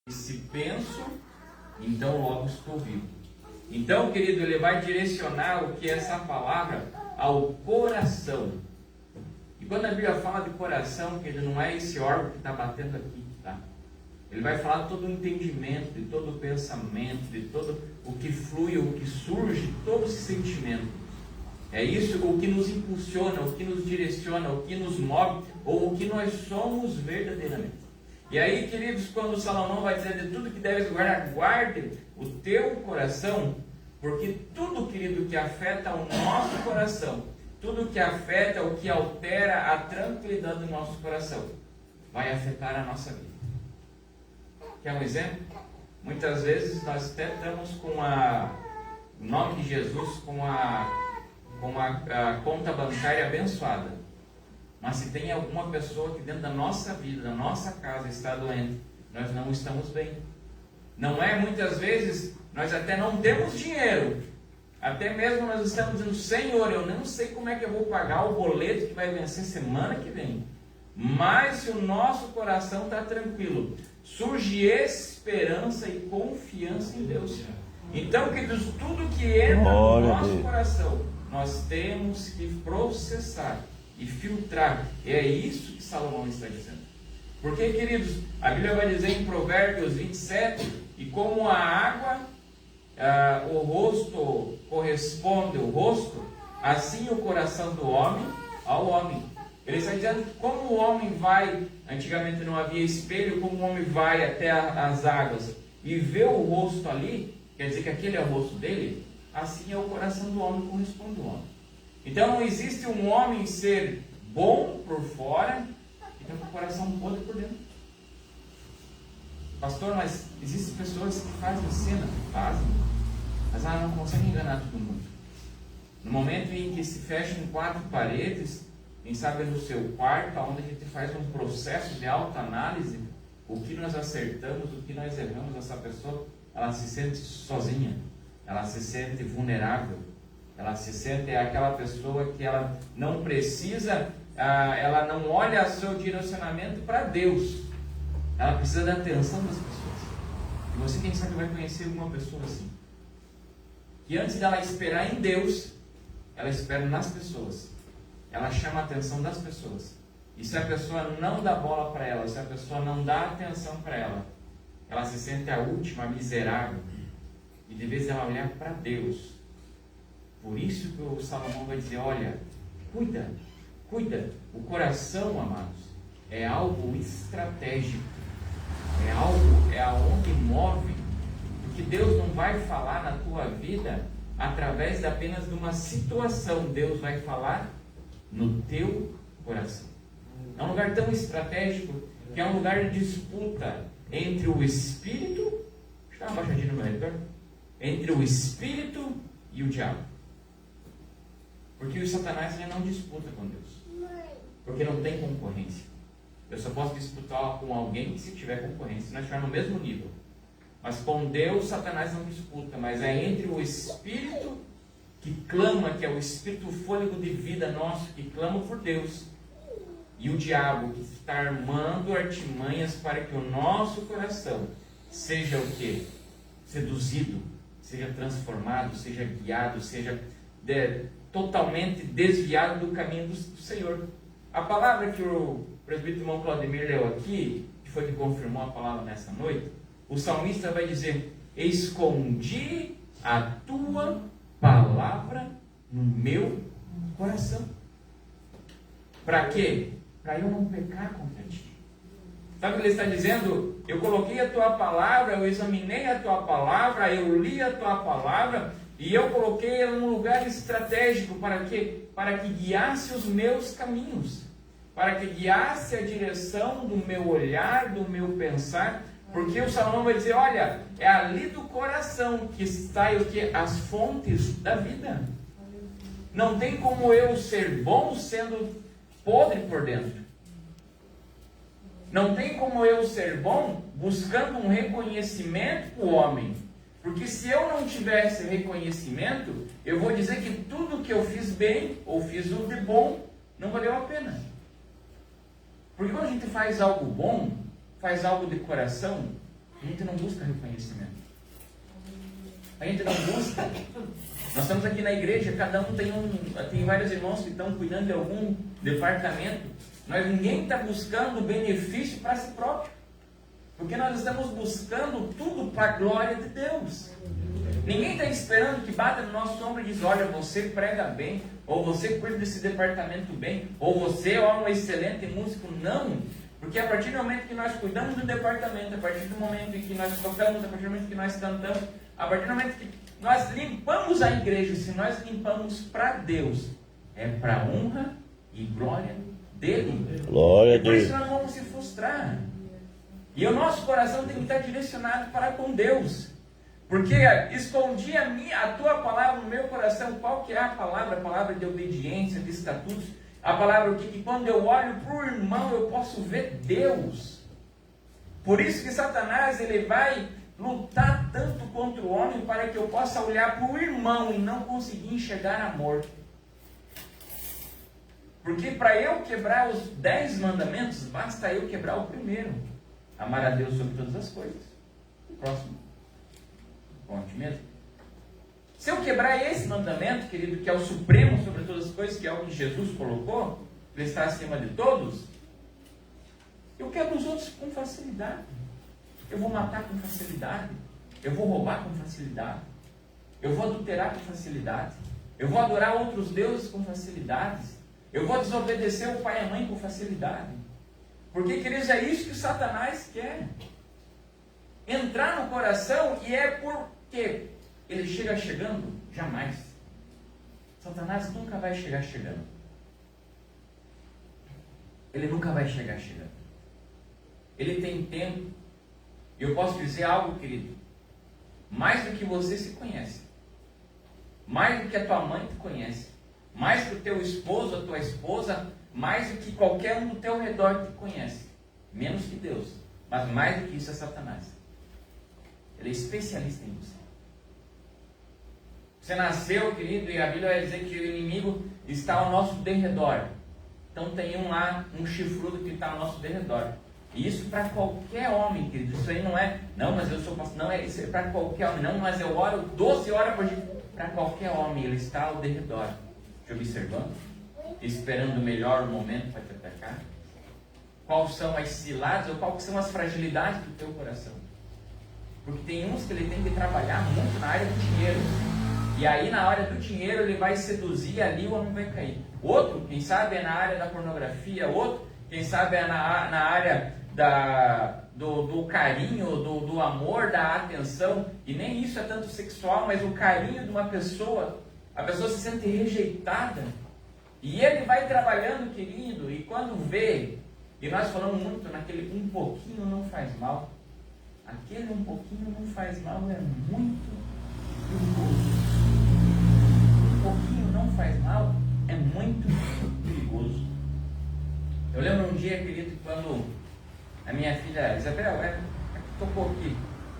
Se penso, então logo estou vivo. Então, querido, ele vai direcionar o que é essa palavra ao coração. E quando a Bíblia fala de coração, querido, não é esse órgão que está batendo aqui, tá? Ele vai falar de todo o entendimento, de todo o pensamento, de todo o que flui, o que surge, todo esse sentimento. É isso o que nos impulsiona, o que nos direciona, o que nos move, ou o que nós somos verdadeiramente. E aí, queridos, quando Salomão vai dizer de tudo que deves guardar, guarde o teu coração, porque tudo, querido, que afeta o nosso coração, tudo que afeta, o que altera a tranquilidade do nosso coração, vai afetar a nossa vida. Quer um exemplo? Muitas vezes nós até estamos com o nome de Jesus, com a conta bancária abençoada. Mas se tem alguma pessoa que dentro da nossa vida, da nossa casa está doente, nós não estamos bem. Não é muitas vezes, nós até não temos dinheiro. Até mesmo nós estamos dizendo, Senhor, eu não sei como é que eu vou pagar o boleto que vai vencer semana que vem. Mas se o nosso coração está tranquilo, surge esperança e confiança em Deus. Então, queridos, tudo que entra no nosso coração, nós temos que processar e filtrar. É isso que Salomão está dizendo. Porque, queridos, a Bíblia vai dizer em Provérbios 27, e como a água, o rosto corresponde ao rosto, assim o coração do homem ao homem. Ele está dizendo que como o homem vai, antigamente não havia espelho, como o homem vai até as águas e vê o rosto ali, quer dizer que aquele é o rosto dele, assim é o coração do homem corresponde ao homem. Então não existe um homem ser bom por fora e ter um coração podre por dentro. Pastor, mas existem pessoas que fazem cena? Fazem. Mas ela não consegue enganar todo mundo. No momento em que se fecha em 4 paredes, quem sabe no seu quarto, onde a gente faz um processo de autoanálise, o que nós acertamos, o que nós erramos, essa pessoa, ela se sente sozinha, ela se sente vulnerável. Ela se sente aquela pessoa que ela não precisa, ela não olha o seu direcionamento para Deus. Ela precisa da atenção das pessoas. E você, quem sabe, vai conhecer uma pessoa assim. Que antes dela esperar em Deus, ela espera nas pessoas. Ela chama a atenção das pessoas. E se a pessoa não dá bola para ela, se a pessoa não dá atenção para ela, ela se sente a última, miserável. E de vez ela olhar para Deus. Por isso que o Salomão vai dizer, olha, cuida. O coração, amados, é algo estratégico. É aonde move. Porque Deus não vai falar na tua vida através apenas de uma situação. Deus vai falar no teu coração. É um lugar tão estratégico que é um lugar de disputa entre o Espírito, deixa eu dar uma baixadinha no meu retorno, entre o Espírito e o diabo. Porque o Satanás ele não disputa com Deus. Porque não tem concorrência. Eu só posso disputar com alguém se tiver concorrência, se nós estivermos no mesmo nível. Mas com Deus, Satanás não disputa. Mas é entre o Espírito que clama, que é o Espírito, o fôlego de vida nosso, que clama por Deus. E o diabo que está armando artimanhas para que o nosso coração seja o quê? Seduzido, seja transformado, seja guiado, seja totalmente desviado do caminho do Senhor. A palavra que o presbítero irmão Claudemir leu aqui, que foi que confirmou a palavra nessa noite, o salmista vai dizer, escondi a tua palavra no meu coração. Para quê? Para eu não pecar contra ti. Sabe o que ele está dizendo? Eu coloquei a tua palavra, eu examinei a tua palavra, eu li a tua palavra, e eu coloquei ela num lugar estratégico. Para quê? Para que guiasse os meus caminhos. Para que guiasse a direção do meu olhar, do meu pensar. Porque o Salomão vai dizer, olha, é ali do coração que está o quê? As fontes da vida. Não tem como eu ser bom sendo podre por dentro. Não tem como eu ser bom buscando um reconhecimento para o homem. Porque se eu não tivesse reconhecimento, eu vou dizer que tudo que eu fiz bem, ou fiz o de bom, não valeu a pena. Porque quando a gente faz algo bom, faz algo de coração, A gente não busca reconhecimento. A gente não busca. Nós estamos aqui na igreja, cada um tem vários irmãos que estão cuidando de algum departamento. Ninguém está buscando benefício para si próprio. Porque nós estamos buscando tudo para a glória de Deus. Ninguém está esperando que bata no nosso ombro e diz, olha, você prega bem, ou você cuida desse departamento bem, ou você é um excelente músico. Não. Porque a partir do momento que nós cuidamos do departamento, a partir do momento em que nós tocamos, a partir do momento que nós cantamos, a partir do momento que nós limpamos a igreja, se nós limpamos para Deus, é para a honra e glória dele. Glória a Deus. Por isso Deus. nós não vamos se frustrar. E o nosso coração tem que estar direcionado para com Deus. Porque escondi a tua palavra no meu coração. Qual que é a palavra? A palavra de obediência, de estatutos. A palavra que quando eu olho para o irmão eu posso ver Deus. Por isso que Satanás ele vai lutar tanto contra o homem para que eu possa olhar para o irmão e não conseguir enxergar amor. Porque para eu quebrar os 10 mandamentos, basta eu quebrar o primeiro. Amar a Deus sobre todas as coisas. O próximo. Ponte mesmo. Se eu quebrar esse mandamento, querido, que é o supremo sobre todas as coisas, que é o que Jesus colocou, ele está acima de todos, eu quebro os outros com facilidade. Eu vou matar com facilidade. Eu vou roubar com facilidade. Eu vou adulterar com facilidade. Eu vou adorar outros deuses com facilidade. Eu vou desobedecer o pai e a mãe com facilidade. Porque, queridos, é isso que o Satanás quer. Entrar no coração, e é porque ele chega chegando? Jamais. Satanás nunca vai chegar chegando. Ele nunca vai chegar chegando. Ele tem tempo. E eu posso dizer algo, querido. Mais do que você se conhece. Mais do que a tua mãe te conhece. Mais que o teu esposo, a tua esposa. Mais do que qualquer um do teu redor te conhece. Menos que Deus. Mas mais do que isso é Satanás. Ele é especialista em você. Você nasceu, querido, e a Bíblia vai dizer que o inimigo está ao nosso derredor. Então tem um lá, um chifrudo que está ao nosso derredor. E isso para qualquer homem, querido. Isso aí não é, não, mas eu sou pastor. Não, isso é para qualquer homem. Não, mas eu oro 12 horas por dia. Para qualquer homem, ele está ao derredor. Te observando, esperando o melhor momento para te atacar. Quais são as ciladas ou quais são as fragilidades do teu coração? Porque tem uns que ele tem que trabalhar muito na área do dinheiro. E aí na área do dinheiro ele vai seduzir, ali o homem vai cair. Outro, quem sabe é na área da pornografia. Outro, quem sabe é na área do carinho, do amor, da atenção. E nem isso é tanto sexual, mas o carinho de uma pessoa. A pessoa se sente rejeitada. E ele vai trabalhando, querido, e quando vê, e nós falamos muito naquele um pouquinho não faz mal. Aquele um pouquinho não faz mal é muito perigoso. Um pouquinho não faz mal é muito perigoso. Eu lembro um dia, querido, quando a minha filha Isabel, tocou aqui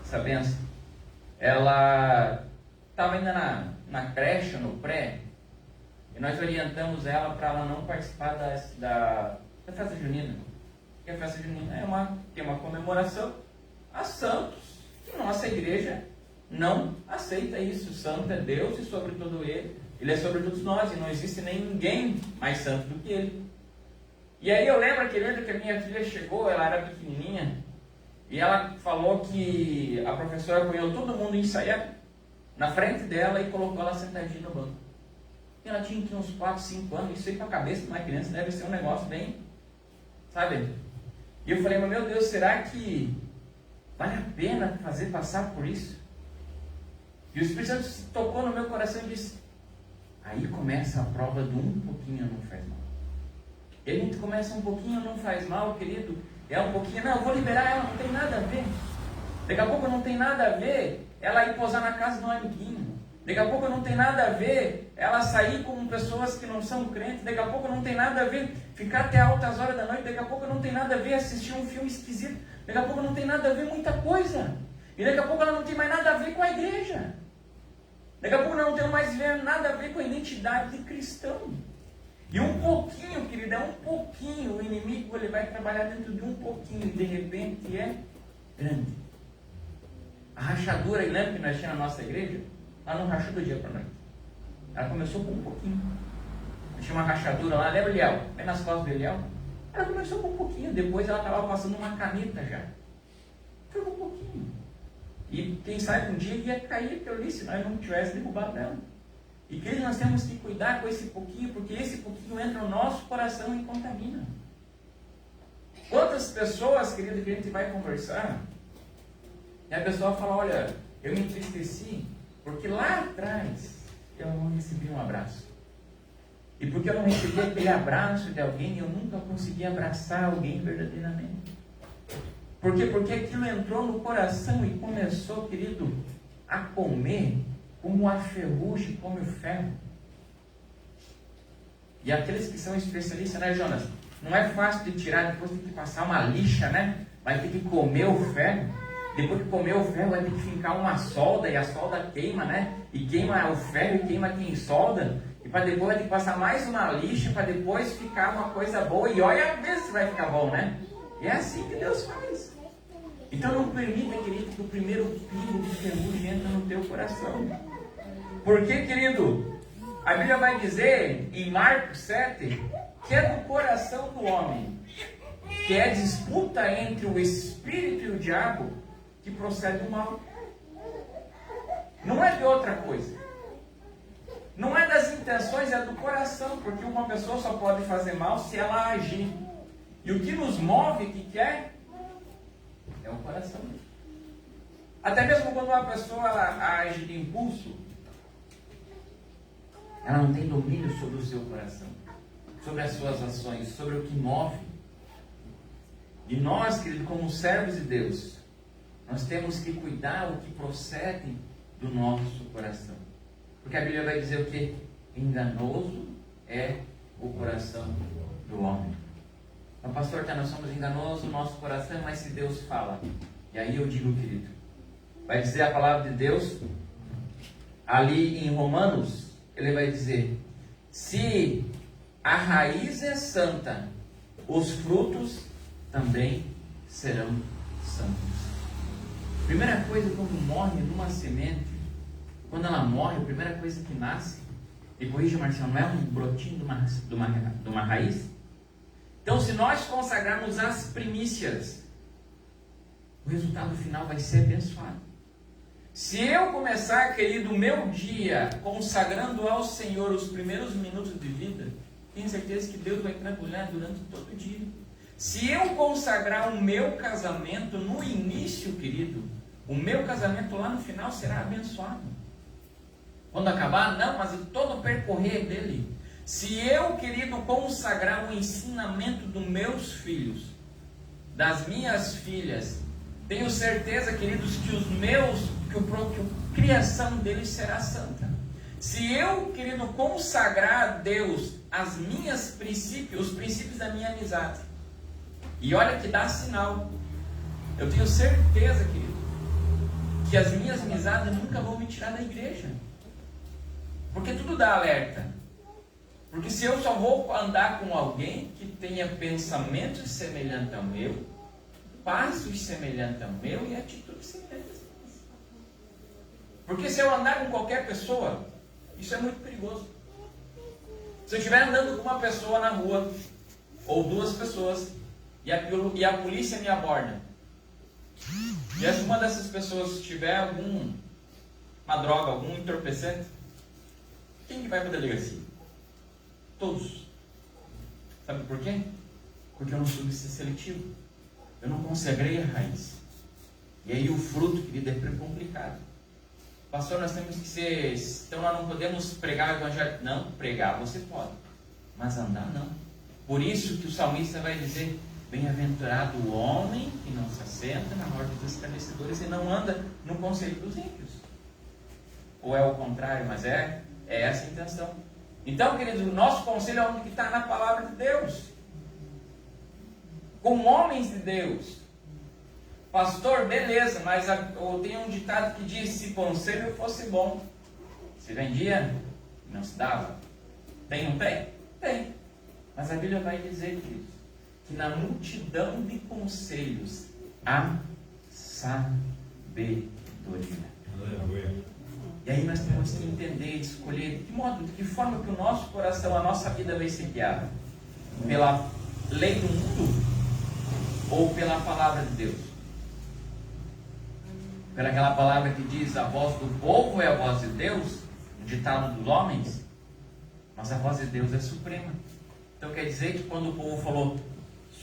essa benção. Ela estava ainda na creche, no pré, e nós orientamos ela para ela não participar da festa junina. Porque a festa junina é uma comemoração a santos, que nossa igreja não aceita isso. O santo é Deus e sobre todo ele é sobre todos nós, e não existe nem ninguém mais santo do que ele. E aí eu lembro que a minha filha chegou, ela era pequenininha, e ela falou que a professora apanhou todo mundo ensaiar na frente dela e colocou ela sentadinha no banco. E ela tinha uns 4, 5 anos, isso aí com a cabeça de uma criança deve ser um negócio bem, sabe? E eu falei, mas meu Deus, será que vale a pena fazer passar por isso? E o Espírito Santo se tocou no meu coração e disse, aí começa a prova do um pouquinho não faz mal. E a gente começa um pouquinho não faz mal, querido, é um pouquinho, não, eu vou liberar ela, não tem nada a ver. Daqui a pouco não tem nada a ver ela ir posar na casa de um amiguinho. Daqui a pouco não tem nada a ver ela sair com pessoas que não são crentes. Daqui a pouco não tem nada a ver ficar até altas horas da noite. Daqui a pouco não tem nada a ver assistir um filme esquisito. Daqui a pouco não tem nada a ver muita coisa. E daqui a pouco ela não tem mais nada a ver com a igreja. Daqui a pouco ela não tem mais nada a ver com a identidade de cristão. E um pouquinho, querida, é um pouquinho. O inimigo ele vai trabalhar dentro de um pouquinho e de repente é grande. A rachadura, lembra que nós tínhamos na nossa igreja? Ela não rachou do dia para noite. Ela começou com um pouquinho. Tinha uma rachadura lá, lembra, Eliel? Bem nas costas do Eliel. Ela começou com um pouquinho, depois ela estava passando uma caneta já. Foi com um pouquinho. E quem sabe um dia ia cair aquilo ali, se nós não tivesse derrubado ela. E que nós temos que cuidar com esse pouquinho, porque esse pouquinho entra no nosso coração e contamina. Quantas pessoas, querido, que a gente vai conversar, e a pessoa fala, olha, eu me entristeci, porque lá atrás eu não recebi um abraço. E porque eu não recebi aquele abraço de alguém, eu nunca consegui abraçar alguém verdadeiramente. Por quê? Porque aquilo entrou no coração e começou, querido, a comer como a ferrugem, como o ferro. E aqueles que são especialistas, né, Jonas? Não é fácil de tirar, depois tem que passar uma lixa, né? Vai ter que comer o ferro. Depois que comer o ferro, vai ter que fincar uma solda, e a solda queima, né? E queima o ferro e queima quem solda. E para depois vai ter que passar mais uma lixa, para depois ficar uma coisa boa. E olha a vez se vai ficar bom, né? E é assim que Deus faz. Então não permita, querido, que o primeiro pingo de ferrugem entre no teu coração. Porque, querido, a Bíblia vai dizer em Marcos 7 que é do coração do homem, que é disputa entre o espírito e o diabo, que procede o mal. Não é de outra coisa. Não é das intenções, é do coração, porque uma pessoa só pode fazer mal se ela agir. E o que nos move, que é o coração. Até mesmo quando uma pessoa ela age de impulso, ela não tem domínio sobre o seu coração, sobre as suas ações, sobre o que move. E nós, querido, como servos de Deus, nós temos que cuidar o que procede do nosso coração. Porque a Bíblia vai dizer o que? Enganoso é o coração do homem. Então, pastor, nós somos enganosos no nosso coração, mas se Deus fala, e aí eu digo, querido, vai dizer a palavra de Deus, ali em Romanos, ele vai dizer, se a raiz é santa, os frutos também serão santos. Primeira coisa, quando morre numa semente, quando ela morre, a primeira coisa que nasce, e corrija, Marcião, não é um brotinho de uma raiz? Então, se nós consagrarmos as primícias, o resultado final vai ser abençoado. Se eu começar, querido, o meu dia consagrando ao Senhor os primeiros minutos de vida, tenho certeza que Deus vai trabalhar durante todo o dia. Se eu consagrar o meu casamento no início, querido, o meu casamento lá no final será abençoado. Quando acabar, não, mas todo o percorrer dele. Se eu, querido, consagrar o ensinamento dos meus filhos, das minhas filhas, tenho certeza, queridos, que a criação deles será santa. Se eu, querido, consagrar a Deus os princípios da minha amizade, e olha que dá sinal, eu tenho certeza, querido, que as minhas amizades nunca vão me tirar da igreja. Porque tudo dá alerta. Porque se eu só vou andar com alguém que tenha pensamentos semelhantes ao meu, passos semelhantes ao meu e atitudes semelhantes ao meu. Porque se eu andar com qualquer pessoa, isso é muito perigoso. Se eu estiver andando com uma pessoa na rua, ou duas pessoas, e a polícia me aborda, e se uma dessas pessoas tiver alguma droga, algum entorpecente, quem que vai para a delegacia? Todos. Sabe por quê? Porque eu não soube ser seletivo. Eu não consagrei a raiz. E aí o fruto, querido, é complicado. Pastor, nós temos que ser... Então nós não podemos pregar o evangelho. Não, pregar você pode. Mas andar não. Por isso que o salmista vai dizer, bem-aventurado o homem que não se assenta na roda dos escarnecedores e não anda no conselho dos ímpios. Ou é o contrário, mas é essa a intenção. Então, queridos, o nosso conselho é onde está na palavra de Deus. Com homens de Deus. Pastor, beleza, mas eu tenho um ditado que diz, se conselho fosse bom, se vendia, não se dava. Tem, não tem? Tem. Mas a Bíblia vai dizer, queridos, que na multidão de conselhos há sabedoria. doutrina. E aí nós temos que entender, escolher de que modo, de que forma que o nosso coração, a nossa vida vai ser guiada. Pela lei do mundo ou pela palavra de Deus? Pela aquela palavra que diz: a voz do povo é a voz de Deus, um ditado dos homens, mas a voz de Deus é suprema. Então quer dizer que quando o povo falou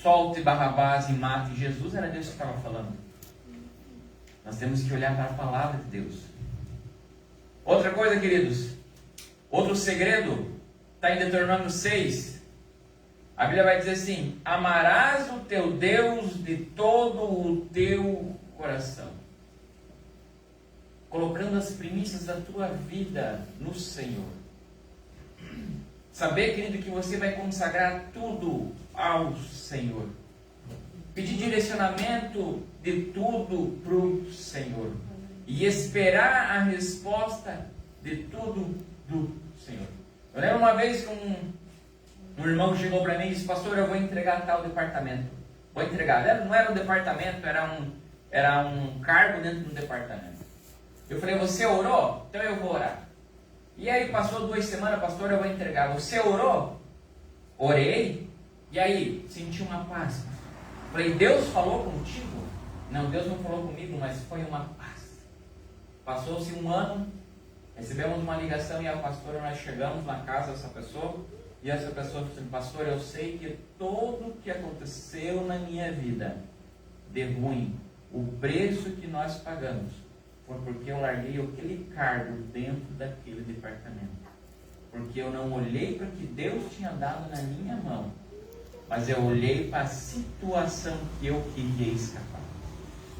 solte Barrabás e mate Jesus, era Deus que estava falando. Nós temos que olhar para a palavra de Deus. Outra coisa, queridos, outro segredo está em Deuteronômio 6. A Bíblia vai dizer assim: amarás o teu Deus de todo o teu coração, colocando as primícias da tua vida no Senhor. Saber, querido, que você vai consagrar tudo ao Senhor. Pedir direcionamento de tudo para o Senhor. E esperar a resposta de tudo do Senhor. Eu lembro uma vez que um irmão chegou para mim e disse: pastor, eu vou entregar tal departamento. Vou entregar. Não era um departamento, era um cargo dentro de um departamento. Eu falei: você orou? Então eu vou orar. E aí passou 2 semanas: pastor, eu vou entregar. Você orou? Orei. E aí? Senti uma paz. Falei: Deus falou contigo? Não, Deus não falou comigo, mas foi uma paz. Passou-se 1 ano, recebemos uma ligação e a pastora, nós chegamos na casa dessa pessoa, e essa pessoa disse: pastor, eu sei que tudo que aconteceu na minha vida de ruim, o preço que nós pagamos, foi porque eu larguei aquele cargo dentro daquele departamento. Porque eu não olhei para o que Deus tinha dado na minha mão, mas eu olhei para a situação que eu queria escapar.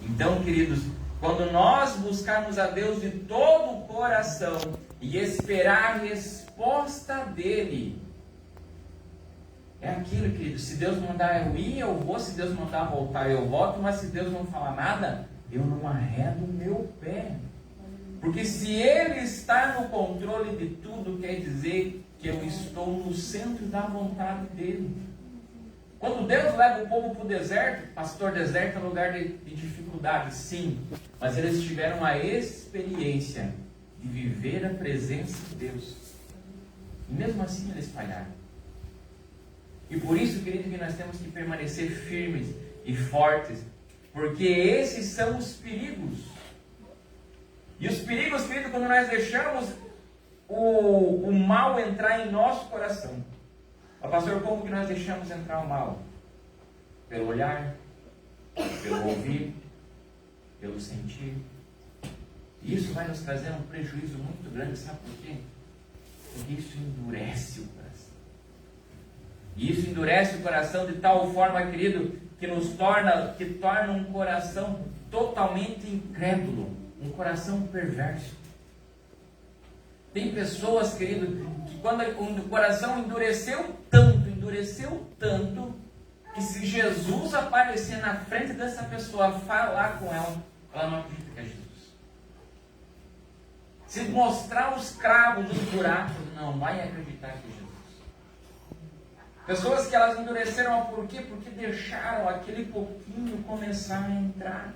Então, queridos, quando nós buscarmos a Deus de todo o coração e esperar a resposta dEle, é aquilo, querido: se Deus mandar eu ir, eu vou; se Deus mandar voltar, eu volto; mas se Deus não falar nada, eu não arredo o meu pé. Porque se Ele está no controle de tudo, quer dizer que eu estou no centro da vontade dEle. Quando Deus leva o povo para o deserto, pastor, deserto é lugar de dificuldade, sim. Mas eles tiveram a experiência de viver a presença de Deus. E mesmo assim eles falharam. E por isso, querido, que nós temos que permanecer firmes e fortes. Porque esses são os perigos. E os perigos, querido, quando nós deixamos o mal entrar em nosso coração. Mas, pastor, como que nós deixamos entrar o mal? Pelo olhar, pelo ouvir, pelo sentir. E isso vai nos trazer um prejuízo muito grande, sabe por quê? Porque isso endurece o coração. E isso endurece o coração de tal forma, querido, que torna um coração totalmente incrédulo, um coração perverso. Tem pessoas, querido, que quando o coração endureceu tanto, que se Jesus aparecer na frente dessa pessoa, falar com ela, ela não acredita que é Jesus. Se mostrar os cravos, os buracos, não vai acreditar que é Jesus. Pessoas que elas endureceram, por quê? Porque deixaram aquele pouquinho começar a entrar.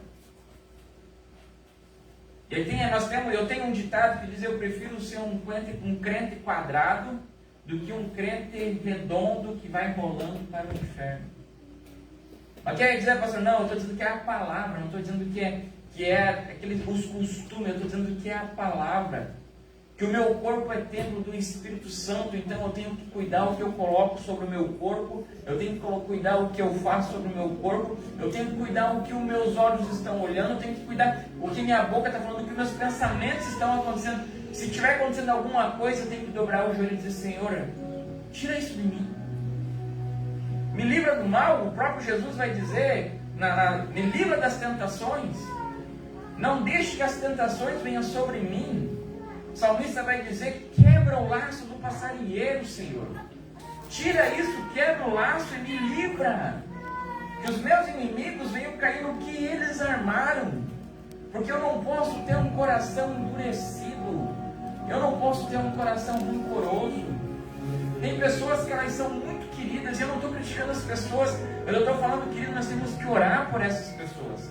Eu tenho um ditado que diz: eu prefiro ser um crente quadrado do que um crente redondo que vai rolando para o inferno. Mas quer dizer, pastor, não, eu estou dizendo que é a palavra, não estou dizendo que é os costumes, eu estou dizendo que é a palavra. Que o meu corpo é templo do Espírito Santo, então eu tenho que cuidar o que eu coloco sobre o meu corpo, eu tenho que cuidar o que eu faço sobre o meu corpo, eu tenho que cuidar o que os meus olhos estão olhando, eu tenho que cuidar o que minha boca está falando, o que meus pensamentos estão acontecendo. Se estiver acontecendo alguma coisa, eu tenho que dobrar o joelho e dizer: Senhor, tira isso de mim. Me livra do mal. O próprio Jesus vai dizer, me livra das tentações. Não deixe que as tentações venham sobre mim. O salmista vai dizer: quebra o laço do passarinheiro, Senhor. Tira isso, quebra o laço e me livra. Que os meus inimigos venham cair no que eles armaram. Porque eu não posso ter um coração endurecido. Eu não posso ter um coração rancoroso. Tem pessoas que elas são muito queridas, e eu não estou criticando as pessoas, eu estou falando, querido, nós temos que orar por essas pessoas.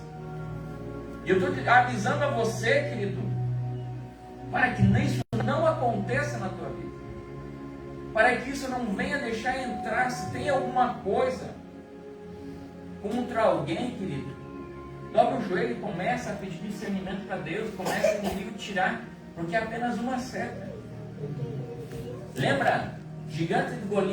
E eu estou avisando a você, querido, para que isso não aconteça na tua vida. Para que isso não venha deixar entrar. Se tem alguma coisa contra alguém, querido, dobra o joelho e começa a pedir discernimento para Deus. Começa o inimigo tirar, porque é apenas uma seta. Lembra? Gigante de Golias.